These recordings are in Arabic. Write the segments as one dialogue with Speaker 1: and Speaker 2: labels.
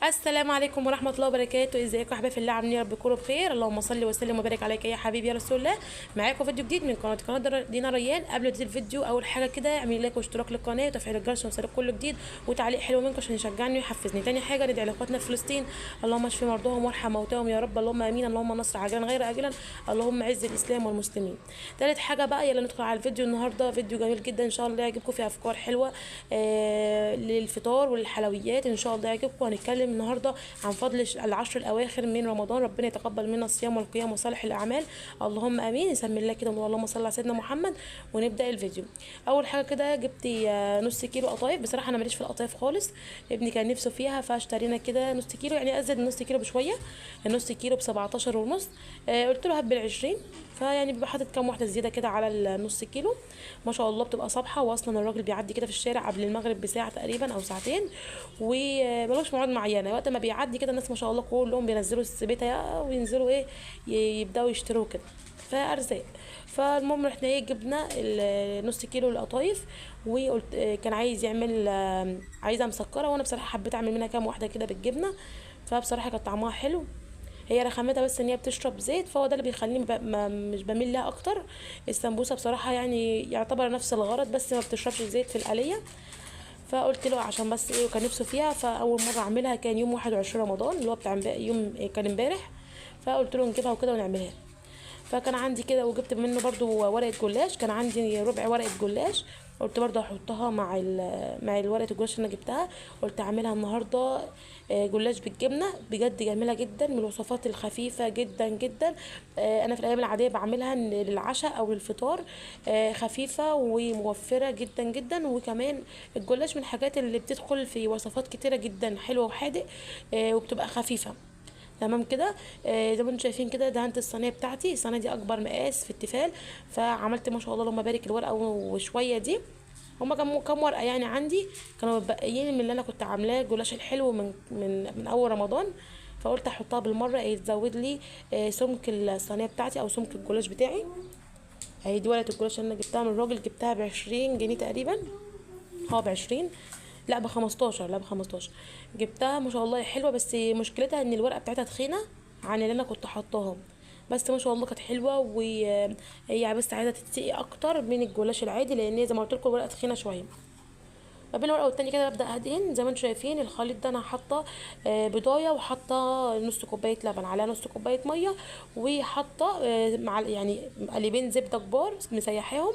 Speaker 1: السلام عليكم ورحمة الله وبركاته. ازيكم يا حبايبي في الله؟ عاملين يا رب تكونوا بخير. اللهم صل وسلم وبارك عليك يا حبيبي يا رسول الله. معاكم فيديو جديد من قناة دينا ريان. قبل ما تبتدي الفيديو اول حاجة كده اعملي لايك واشتراك للقناة وتفعيل الجرس عشان يوصلك كل جديد وتعليق حلو منكم عشان يشجعني ويحفزني. تاني حاجة ندعي لاخواتنا في فلسطين، اللهم اشف مرضاهم وارحم موتاهم يا رب، اللهم امين. اللهم نصر عاجلا غير اجلا، اللهم عز الاسلام والمسلمين. تالت حاجة بقى يلا ندخل على الفيديو. النهارده فيديو جميل جدا ان شاء الله يعجبكم، فيه افكار حلوة للفطار وللحلويات ان شاء الله يعجبكم. هنتكلم النهارده عن فضل العشر الاواخر من رمضان. ربنا يتقبل منا الصيام والقيام وصالح الاعمال، اللهم امين. نسمي الله كده اللهم صل على سيدنا محمد ونبدا الفيديو. اول حاجه كده جبت نص كيلو قطايف. بصراحه انا ماليش في القطايف خالص، ابني كان نفسه فيها فاشترينا كده نص كيلو، يعني ازيد من نص كيلو بشويه. النص كيلو ب 17 ونص. قلت له هات بال20، فيعني بيبقى حاطط كام واحده زياده كده على النص كيلو. ما شاء الله بتبقى صبحه، واصلا الراجل بيعدي كده في الشارع قبل المغرب بساعه تقريبا او ساعتين، وملوش موعد معينه. وقت ما بيعدي كده الناس ما شاء الله كلهم بينزلوا السبيته وينزلوا ايه يبداوا يشتروا كده، فارزاق. فالمهم رحنا ايه جبنا نص كيلو القطايف، وقلت كان عايز يعمل عايزها مسكره، وانا بصراحه حبيت اعمل منها كام واحده كده بالجبنه. فبصراحه كانت طعمها حلو. هي رخامتها بس ان هي بتشرب زيت، فهو ده اللي بيخليني مش بميل لها اكتر. السمبوسه بصراحه يعني يعتبر نفس الغرض، بس ما بتشربش زيت في القليه. فقلت له عشان بس ايه وكان نفسه فيها. فاول مره اعملها كان يوم 21 رمضان اللي هو بتاع يوم كان امبارح. فقلت له نجيبها وكده ونعملها. فكان عندي كده، وجبت منه برضو ورقه جلاش، كان عندي ربع ورقه جلاش. قلت برضه احطها مع ورقه الجلاش اللي انا جبتها. قلت اعملها النهارده جلاش بالجبنه، بجد جميله جدا، من الوصفات الخفيفه جدا جدا. انا في الايام العاديه بعملها للعشاء او للفطار. خفيفه وموفره جدا جدا. وكمان الجلاش من الحاجات اللي بتدخل في وصفات كتيره جدا، حلوه وحادق، وبتبقى خفيفه. تمام كده. زي ما انتم شايفين كده دهنت الصينيه بتاعتي. الصينيه دي اكبر مقاس في التيفال. فعملت ما شاء الله اللهم بارك الورقه وشويه دي. هما كام ورقه يعني عندي، كانوا متبقيين من اللي انا كنت عاملاه الجلاش الحلو من اول رمضان. فقلت احطها بالمره يتزود لي سمك الصينيه بتاعتي او سمك الجلاش بتاعي. اهي دي ورقه الجلاش اللي انا جبتها من الراجل، جبتها ب20 جنيه تقريبا. اه ب20، لا ب15، لا ب15. جبتها ما شاء الله حلوه، بس مشكلتها ان الورقه بتاعتها تخينه عن اللي انا كنت حطاها. بس ما شاء الله كانت حلوه، وهي بس عايزه تتسقي اكتر من الجلاش العادي، لان هي زي ما قلت لكم الورقه تخينه شويه. ما بين الورقه والتانيه كده ببدا ادهن. زي ما انتم شايفين الخليط ده انا حاطه بضايه، وحاطه نص كوبايه لبن عليها نص كوبايه ميه، وحاطه مع يعني قليبين زبده كبار مسيحاهم،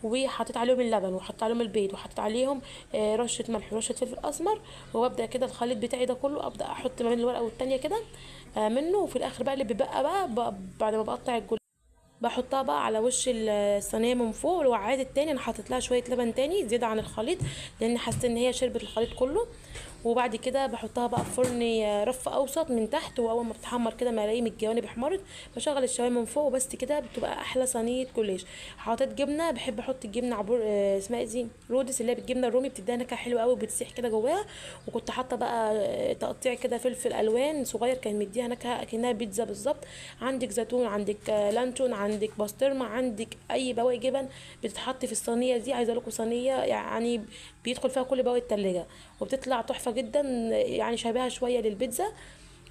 Speaker 1: وحطيت عليهم اللبن وحطيت عليهم البيض وحطيت عليهم رشه ملح ورشه فلفل اسمر. وابدا كده الخليط بتاعي ده كله ابدا احط ما بين الورقه والتانيه كده منه. وفي الاخر بقى اللي بيبقى بقى بعد ما بقطع بحطها بقى على وش الصينيه من فوق. الوعاد التاني انا حطيت لها شويه لبن تاني زياده عن الخليط، لان حسيت ان هي شربت الخليط كله. وبعد كده بحطها بقى في فرن رف اوسط من تحت، واول ما بتحمر كده ما الاقي من الجوانب احمرت بشغل الشوايه من فوق، وبس كده بتبقى احلى صينيه جلاش. حطيت جبنه، بحب احط الجبنه عبور اسمها ايه دي، رودس، اللي هي بالجبنه الرومي، بتديها نكهه حلوه قوي بتسيح كده جواها. وكنت حاطه بقى تقطيع كده فلفل الوان صغير، كان مديها نكهه اكنها بيتزا بالظبط. عندك زيتون، عندك لانشون، عندك بسطرمه، عندك اي بواقي جبن بتتحط في الصينيه دي. عايزه لكم صينيه يعني بيدخل فيها كل بواقي التلاجة، وبتطلع تحفه جدا، يعني شبيهه شويه للبيتزا.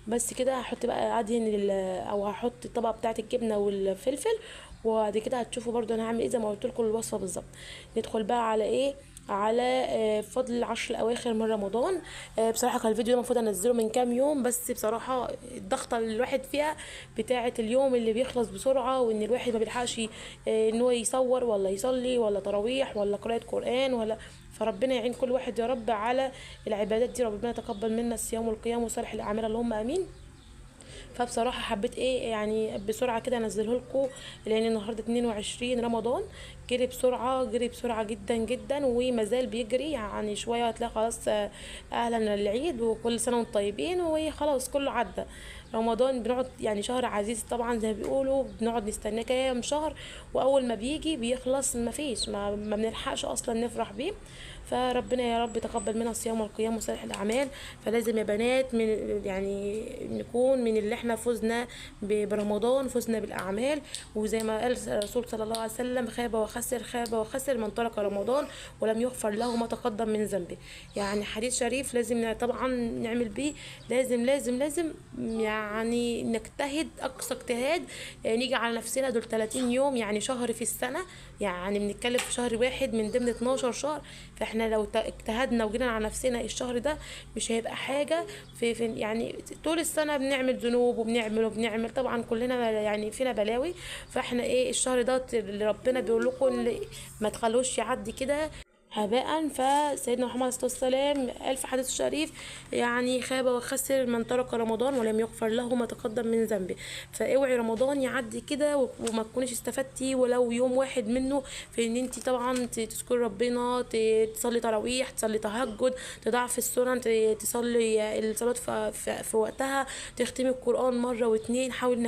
Speaker 1: بس كده هحط بقى ادهن او هحط الطبقه بتاعه الجبنه والفلفل. وبعد كده هتشوفوا برضو انا هعمل ايه زي ما قلت لكم الوصفه بالظبط. ندخل بقى على ايه، على فضل العشر الاواخر من رمضان. بصراحه كان الفيديو ده المفروض انزله من كام يوم، بس بصراحه الضغطه اللي الواحد فيها بتاعه اليوم اللي بيخلص بسرعه، وان الواحد ما بيلحقش ان هو يصور ولا يصلي ولا تراويح ولا قراءه قران ولا. فربنا يعين كل واحد يا رب على العبادات دي. ربنا يتقبل منا الصيام والقيام وصالح الاعمال، اللهم امين. فبصراحه حبيت ايه يعني بسرعه كده انزله لكم، لان النهارده 22 رمضان. جري بسرعه، جري بسرعه جدا جدا، ومازال بيجري يعني شويه هتلاقي خلاص اهلا العيد وكل سنه وانتم طيبين، وخلاص كله عدى. رمضان بنقعد يعني شهر عزيز طبعا زي ما بيقولوا، بنقعد نستناه كام شهر، واول ما بيجي بيخلص ما فيش ما بنلحقش اصلا نفرح بيه. فربنا يا رب تقبل منا الصيام والقيام وصالح الاعمال. فلازم يا بنات من يعني نكون من اللي احنا فزنا برمضان، فزنا بالاعمال. وزي ما قال الرسول صلى الله عليه وسلم: خاب وخسر، خاب وخسر من ترك رمضان ولم يغفر له ما تقدم من ذنبه. يعني حديث شريف لازم طبعا نعمل بيه، لازم لازم لازم يعني نجتهد اقصى اجتهاد. نيجي على نفسنا، دول 30 يوم يعني شهر في السنة، يعني بنتكلم في شهر واحد من ضمن 12 شهر. فاحنا لو اجتهدنا وجينا على نفسنا الشهر ده مش هيبقى حاجة في يعني طول السنة بنعمل ذنوب وبنعمل طبعا كلنا يعني فينا بلاوي. فاحنا ايه الشهر ده اللي ربنا بيقول لكم ما تخلوش يعدي كده هباء. فسيدنا محمد صلى الله عليه وسلم قال في حديث شريف: يعني خاب وخسر من ترك رمضان ولم يغفر له ما تقدم من ذنبه. فاوعي رمضان يعدي كده وما تكونيش استفدتي ولو يوم واحد منه في ان انت طبعا تذكري ربنا، تصلي تراويح، تصلي تهجد، تضاعفي السنن، تصلي الصلاه في وقتها، تختمي القران مره واتنين. نحاول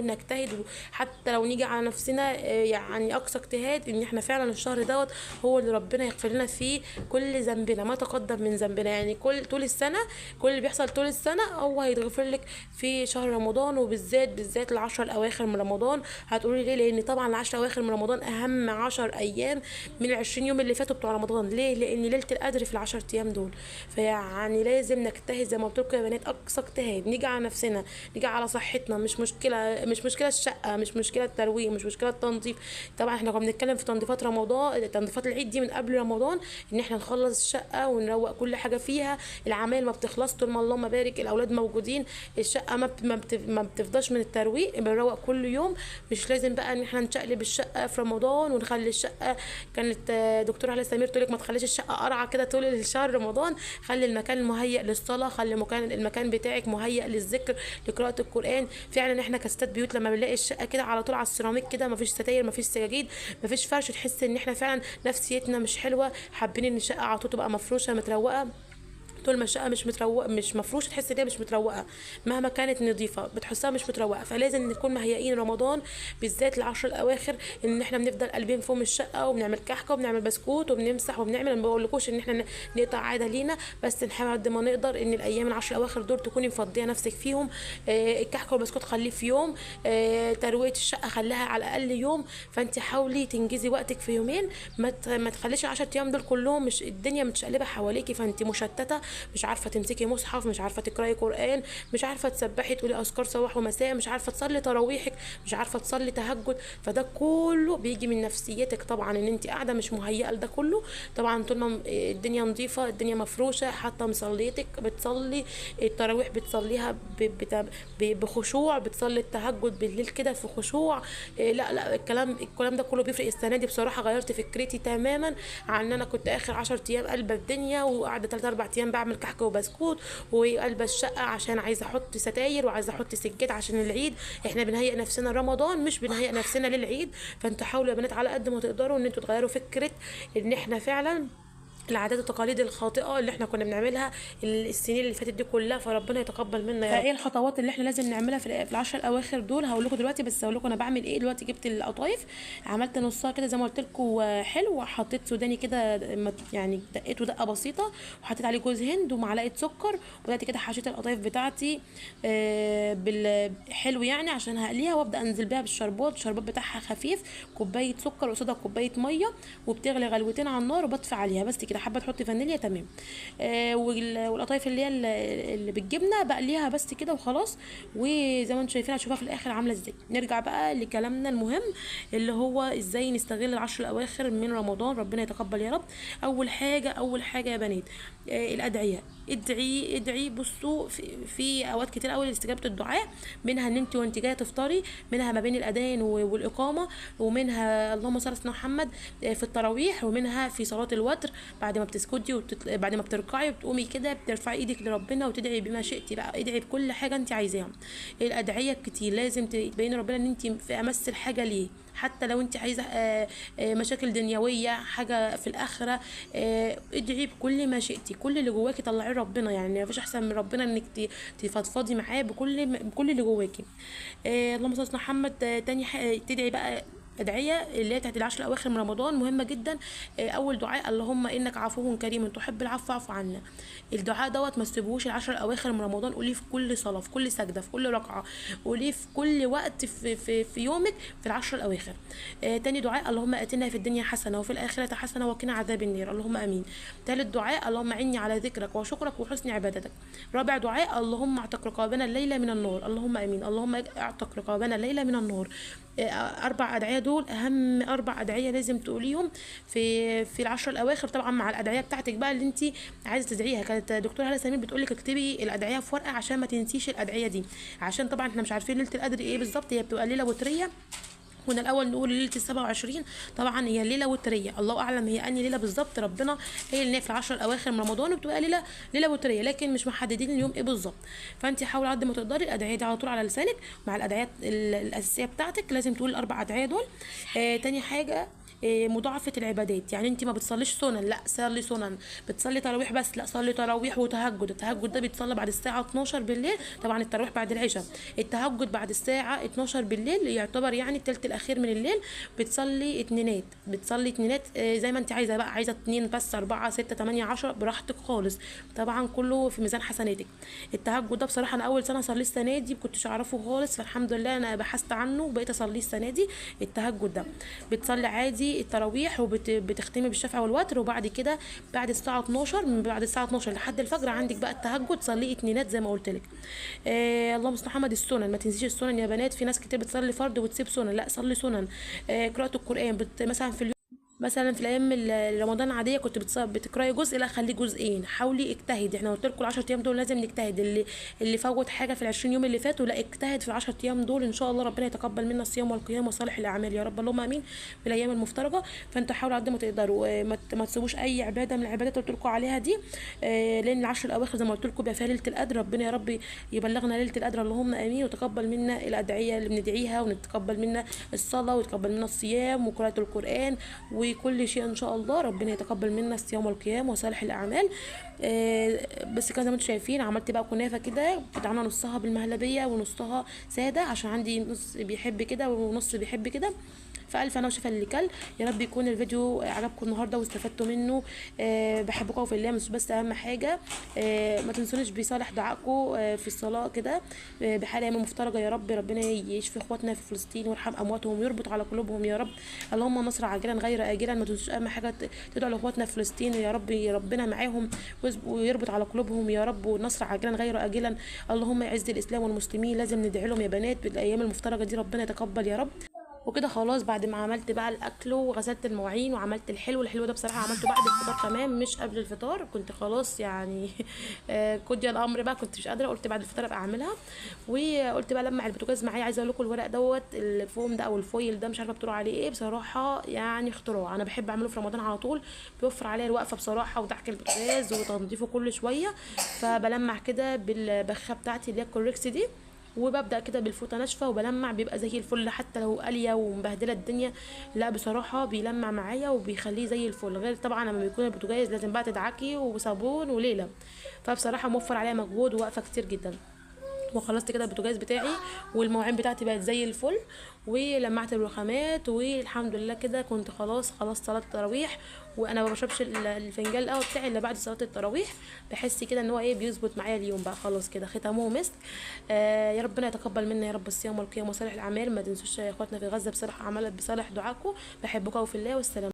Speaker 1: نجتهد حتى لو نيجي على نفسنا يعني اقصى اجتهاد ان احنا فعلا الشهر دوت هو اللي ربنا يغفر لنا فيه كل ذنبنا ما تقدم من ذنبنا. يعني طول السنه، كل اللي بيحصل طول السنه هو هيتغفر لك في شهر رمضان، وبالذات العشر الاواخر من رمضان. هتقولي ليه؟ لان طبعا العشر الاواخر من رمضان اهم 10 ايام من ال20 يوم اللي فاتوا بتوع رمضان. ليه؟ لان ليله القدر في ال10 ايام دول. فيعني لازم نجتهد زي ما قلت لكم يا بنات اقصى اجتهاد. نيجي على نفسنا، نيجي على صحتنا. مش مشكله الشقه، مش مشكله الترويق، مش مشكله التنظيف. طبعا احنا كنا بنتكلم في تنظيفات رمضان، تنظيفات العيد دي من قبل رمضان، ان احنا نخلص الشقه ونروق كل حاجه فيها. العمايل ما بتخلص طول ما اللهم بارك الاولاد موجودين. الشقه ما بتفضاش من الترويق، بنروق كل يوم. مش لازم بقى ان احنا نشقلب الشقه في رمضان ونخلي الشقه. كانت دكتوره هلا سمير تقول لك ما تخليش الشقه قرعه كده طول الشهر رمضان. خلي المكان مهيئ للصلاه، خلي المكان بتاعك مهيئ للذكر، لقراءه القران. فعلا احنا كستات بيوت لما بنلاقي الشقه كده على طول على السيراميك كده، ما فيش ستاير، ما فيش سجاجيد، ما فيش فرش، تحس ان احنا فعلا نفسيتنا مش حلوه، حابين ان الشقه على طول تبقى مفروشه متروقه. طول ما الشقه مش متروقه مش مفروشه تحس ان هي مش متروقه، مهما كانت نظيفه بتحسها مش متروقه. فلازم نكون مهيئين رمضان بالذات العشر الاواخر ان احنا بنفضل قلبين فوم الشقه وبنعمل كحكه وبنعمل بسكوت وبنمسح وبنعمل. ما بقولكوش ان احنا نقطع عاده لينا، بس نحاول قد ما نقدر ان الايام العشر الاواخر دول تكوني مفضيه نفسك فيهم. الكحكه والبسكوت خليه في يوم، ترويقه الشقه خليها على الاقل يوم. فانت حاولي تنجزي وقتك في يومين، ما تخليش ال10 ايام دول كلهم مش الدنيا متشقلبه حواليكي، فانت مشتته، مش عارفه تمسكي مصحف، مش عارفه تقراي قران، مش عارفه تسبحي تقولي اذكار صباح ومساء، مش عارفه تصلي تراويحك، مش عارفه تصلي تهجد. فده كله بيجي من نفسيتك طبعا، ان انت قاعده مش مهيئه لده كله. طبعا طول ما الدنيا نظيفه، الدنيا مفروشه، حتى مصليتك بتصلي التراويح بتصليها بخشوع، بتصلي التهجد بالليل كده في خشوع. لا الكلام ده كله بيفرق. السنه دي بصراحه غيرت فكرتي تماما عن ان انا كنت اخر 10 ايام قلبه الدنيا وقاعده 3 4 ايام بعمل كحكه وبسكوت وقلبه الشقه عشان عايزه احط ستاير وعايزه احط سجاد عشان العيد. احنا بنهيئ نفسنا رمضان مش بنهيئ نفسنا للعيد. فانتوا حاولوا يا بنات على قد ما تقدروا ان انتوا تغيروا فكره ان احنا فعلا العادات والتقاليد الخاطئه اللي احنا كنا بنعملها السنين اللي فاتت دي كلها. فربنا يتقبل منا يا رب. فايه الخطوات اللي احنا لازم نعملها في العشر الاواخر دول؟ هقول لكم دلوقتي، بس هقول لكم انا بعمل ايه دلوقتي. جبت القطايف، عملت نصها كده زي ما قلت لكم حلو، حطيت سوداني كده يعني دقيته دقه بسيطه، وحطيت عليه جوز هند ومعلقه سكر، وبدات كده حشيت القطايف بتاعتي بالحلو يعني عشان هقليها وابدا انزل بيها بالشربات. الشربات بتاعها خفيف، كوبايه سكر قصادها كوبايه ميه، وبتغلي غلوتين على النار وبطفي عليها بس كده. حابه تحطي فانيليا تمام. والقطايف اللي هي اللي بالجبنه بقليها بس كده وخلاص. وزي ما انتم شايفين هتشوفها في الاخر عامله ازاي. نرجع بقى لكلامنا المهم اللي هو ازاي نستغل العشر الاواخر من رمضان. ربنا يتقبل يا رب. اول حاجه يا بنات الادعيه. ادعي. بصوا في اوقات كتير قوي لاستجابه الدعاء، منها ان انت وانت جايه تفطري، منها ما بين الاذان والاقامه، ومنها اللهم صل على سيدنا محمد في التراويح، ومنها في صلاه الوتر بعد ما بتسكتي بعد ما بتركعي بتقومي كده بترفعي ايدك لربنا وتدعي بما شئتي بقى. ادعي بكل حاجه انت عايزاها. الادعيه كتير لازم تبيني ربنا ان انت في امس الحاجه ليه، حتى لو انت عايزه مشاكل دنيويه، حاجه في الاخره. ادعي بكل ما شئتي، كل اللي جواكي طلعيه ربنا. يعني مفيش احسن من ربنا انك تفضفضي معاه بكل اللي جواكي. اللهم صل على محمد. تاني تدعي بقى ادعيه اللي هي بتاعت العشر الاواخر من رمضان مهمه جدا. اول دعاء اللهم انك عفو كريم تحب العفو فاعف عنا. الدعاء دوت ما تسيبوش العشر الاواخر من رمضان، قوليه في كل صلاه، في كل سجده، في كل ركعه، قوليه في كل وقت في يومك في العشر الاواخر. تاني دعاء اللهم اتنا في الدنيا حسنه وفي الاخره حسنه وقنا عذاب النار، اللهم امين. تالت دعاء اللهم اعني على ذكرك وشكرك وحسن عبادتك. رابع دعاء اللهم اعتق رقابنا الليله من النار، اللهم امين. اللهم اعتق رقابنا الليله من النار. اربع ادعيه دول اهم اربع ادعيه لازم تقوليهم في العشر الاواخر، طبعا مع الادعيه بتاعتك بقى اللي انت عايزه تدعيها. كانت دكتوره هاله سمير بتقول لك اكتبي الادعيه في ورقه عشان ما تنسيش الادعيه دي، عشان طبعا احنا مش عارفين ليله القدر ايه بالظبط، هي بتبقى ليله وتريه. كنا الاول نقول ليله ال27، طبعا هي ليله وتريه، الله اعلم هي انهي ليله بالظبط، ربنا هي اللي في العشر الاواخر من رمضان وبتبقى ليله وتريه، لكن مش محددين اليوم ايه بالظبط. فانت حاولي على قد ما تقدري الادعيه دي على طول على لسانك، مع الادعيات الاساسيه بتاعتك لازم تقولي الاربع ادعيه دول. تاني حاجه مضاعفه العبادات، يعني انت ما بتصليش سنن، لا صلي سنن. بتصلي تراويح بس، لا صلي تراويح وتهجد. التهجد ده بيتصلى بعد الساعه 12 بالليل، طبعا التراويح بعد العشاء، التهجد بعد الساعه 12 بالليل يعتبر يعني الثلث الاخير من الليل. بتصلي اتنينات، زي ما انت عايزه بقى، عايزه اتنين بس، 4 6 8 10 براحتك خالص، طبعا كله في ميزان حسناتك. التهجد ده بصراحه انا اول سنه اصليه السنه دي كنتش اعرفه خالص، فالحمد لله انا بحثت عنه وبقيت اصليه السنه دي. التهجد ده بتصلي عادي التراويح وبتختمي بالشفع والوتر، وبعد كده بعد الساعه 12، من بعد الساعه 12 لحد الفجر عندك بقى التهجد، صلي اتنينات زي ما قلت لك. اللهم صل محمد. السنن ما تنسيش السنن يا بنات، في ناس كتير بتصلي فرض وتسيب سنن، لا صلي سنن. قراءه القران مثلا مثلا في الايام رمضان العاديه كنت بتقراي جزء، لا خليه جزئين، حاولي اجتهدي. احنا قلت لكم ال10 ايام دول لازم نجتهد، اللي فوت حاجه في ال20 يوم اللي فاتوا لا اجتهد في ال10 ايام دول، ان شاء الله ربنا يتقبل منا الصيام والقيام وصالح الاعمال يا رب، اللهم امين، في الايام المفترجه. فانتوا حاولوا قد ما تقدروا ما تسيبوش اي عباده من العبادات اللي قلت لكم عليها دي، لان العشر الاواخر زي ما قلت لكم بيبقى فيها ليله القدر، ربنا يا رب يبلغنا ليله القدر اللهم امين، وتقبل منا الادعيه اللي بندعيها، ونتقبل منا الصلاه، ويتقبل منا الصيام وقراءه القران وكل شيء ان شاء الله، ربنا يتقبل منا الصيام والقيام وصالح الاعمال. بس كده زي ما انتم شايفين عملت بقى كنافه كده، بتعمل نصها بالمهلبيه ونصها ساده، عشان عندي نص بيحب كده ونص بيحب كده. فالف انا وشفا اللي كل. يا رب يكون الفيديو عجبكم النهارده واستفدتوا منه. بحبكم في الله، بس اهم حاجه ما تنسونيش بصالح دعائكم في الصلاه كده بحال ايام مفترجه، يا رب ربنا يشفي اخواتنا في فلسطين ويرحم امواتهم ويربط على قلوبهم يا رب، اللهم نصر عاجلا غير اجلا. ما تنسوش اهم حاجه تدعوا لاخواتنا في فلسطين، يا رب ربنا معاهم ويربط على قلوبهم يا رب، ونصر عاجلا غير اجلا. اللهم يعز الاسلام والمسلمين، لازم ندعي لهم يا بنات بالايام المفترجه دي، ربنا يتقبل يا رب. وكده خلاص بعد ما عملت بقى الاكل وغسلت المواعين وعملت الحلو ده بصراحه عملته بعد الفطار كمان مش قبل الفطار، كنت خلاص يعني قضي الامر بقى، كنت مش قادره، قلت بعد الفطار ابقى اعملها. وقلت بقى لما البوتاجاز معايا، عايزه اقول لكم الورق دوت الفوم ده او الفويل ده مش عارفه بتقولوا عليه ايه بصراحه، يعني اختراع، انا بحب اعمله في رمضان على طول، بيوفر عليا الوقفه بصراحه وضحك البوتاجاز وتنظيفه كل شويه. فبلمع كده بالبخه بتاعتي اللي هي الكوركس دي، وببدا كده بالفوطه ناشفه وبلمع، بيبقى زي الفل حتى لو قاليه ومبهدله الدنيا، لا بصراحه بيلمع معايا وبيخليه زي الفل، غير طبعا لما بيكون البوتاجاز لازم بقى تدعكي وصابون وليله، فبصراحه موفر عليا مجهود ووقفه كتير جدا. وخلصت كده البوتاجاز بتاعي والمواعين بتاعتي بقت زي الفل، ولمعت الرخامات والحمد لله كده كنت خلاص صلاه التراويح. وانا ما بشربش الفنجان القهوه بتاعي الا بعد صلاه التراويح، بحس كده ان هو ايه بيظبط معايا اليوم بقى خلاص كده ختموه مسك. يا ربنا يتقبل منا يا رب الصيام والقيام وصالح الاعمال. ما تنسوش يا اخواتنا في غزه بصالح اعمال بصالح دعاكم، بحبكم في الله، والسلام.